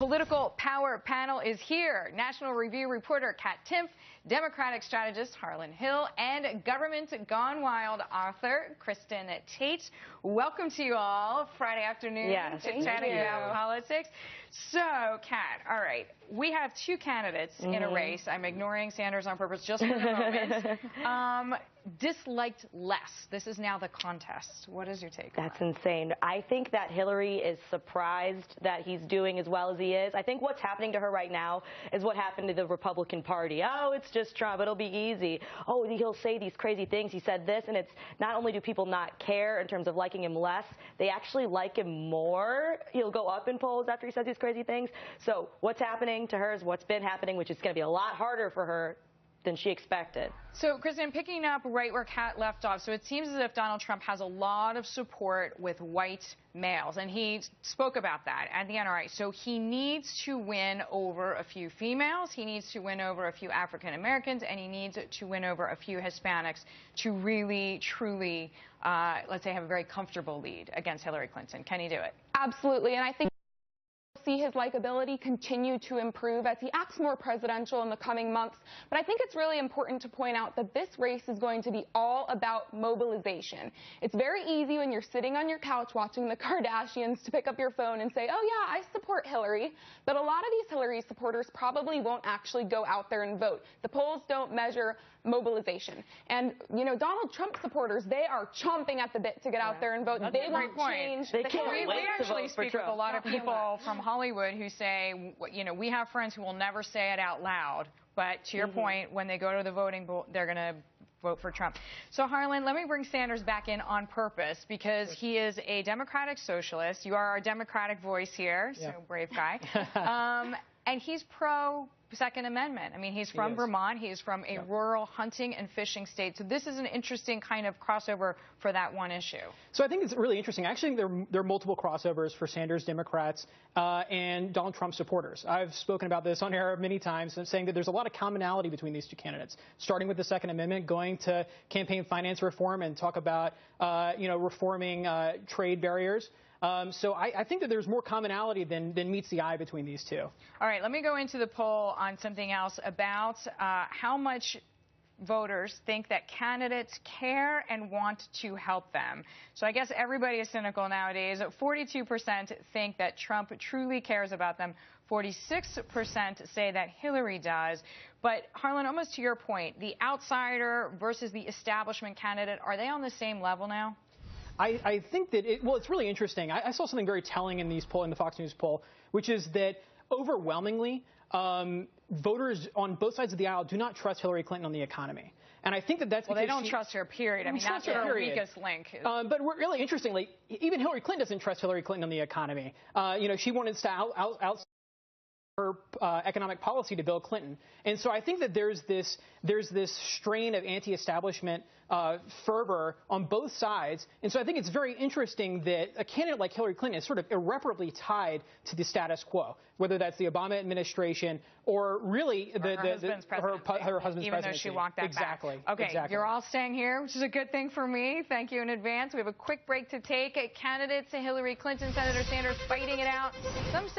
Political Power Panel is here. National Review reporter Kat Timpf, Democratic strategist Harlan Hill, and Government Gone Wild author Kristen Tate. Welcome to you all Friday afternoon to chatting about politics. So, Kat, all right, we have two candidates in a race. I'm ignoring Sanders on purpose just for the moment. Disliked less. This is now the contest. What is your take? That's insane. I think that Hillary is surprised that he's doing as well as he is. I think what's happening to her right now is what happened to the Republican Party. Oh, it's just Trump. It'll be easy. Oh, he'll say these crazy things. He said this, and it's not only do people not care in terms of liking him less, they actually like him more. He'll go up in polls after he says these crazy things. So what's happening to her is what's been happening, which is going to be a lot harder for her than she expected. So, Kristen, picking up right where Kat left off, so it seems as if Donald Trump has a lot of support with white males, and he spoke about that at the end. All right, so he needs to win over a few females, he needs to win over a few African Americans, and he needs to win over a few Hispanics to really, truly, let's say, have a very comfortable lead against Hillary Clinton. Can he do it? Absolutely, and I think see his likability continue to improve as he acts more presidential in the coming months. But I think it's really important to point out that this race is going to be all about mobilization. It's very easy when you're sitting on your couch watching the Kardashians to pick up your phone and say, oh yeah, I support Hillary. But a lot of these Hillary supporters probably won't actually go out there and vote. The polls don't measure mobilization. And, you know, Donald Trump supporters, they are chomping at the bit to get out there and vote. They won't change. They can't wait we to actually vote for speak Trump. with a lot of people from Hollywood who say, you know, we have friends who will never say it out loud, but to your point, when they go to the voting booth, they're going to vote for Trump. So, Harlan, let me bring Sanders back in on purpose because he is a Democratic socialist. You are our Democratic voice here, so brave guy. And he's pro-Second Amendment. I mean, he's from Vermont. He's from a rural hunting and fishing state. So this is an interesting kind of crossover for that one issue. So I think it's really interesting. Actually, there are multiple crossovers for Sanders Democrats and Donald Trump supporters. I've spoken about this on air many times and saying that there's a lot of commonality between these two candidates, starting with the Second Amendment, going to campaign finance reform and talk about, reforming trade barriers. So I think that there's more commonality than meets the eye between these two. All right, let me go into the poll on something else about how much voters think that candidates care and want to help them. So I guess everybody is cynical nowadays. 42% think that Trump truly cares about them. 46% say that Hillary does. But, Harlan, almost to your point, the outsider versus the establishment candidate, are they on the same level now? I think that it's really interesting. I saw something very telling in the Fox News poll, which is that overwhelmingly voters on both sides of the aisle do not trust Hillary Clinton on the economy. And I think that that's because they don't trust her, period. I mean, that's her weakest link. But really interestingly, even Hillary Clinton doesn't trust Hillary Clinton on the economy. She wanted to out her economic policy to Bill Clinton. And so I think that there's this strain of anti-establishment fervor on both sides. And so I think it's very interesting that a candidate like Hillary Clinton is sort of irreparably tied to the status quo, whether that's the Obama administration or really her husband's presidency. Even though she walked that back. Okay, exactly. You're all staying here, which is a good thing for me. Thank you in advance. We have a quick break to take. Candidates Hillary Clinton, Senator Sanders fighting it out. Some say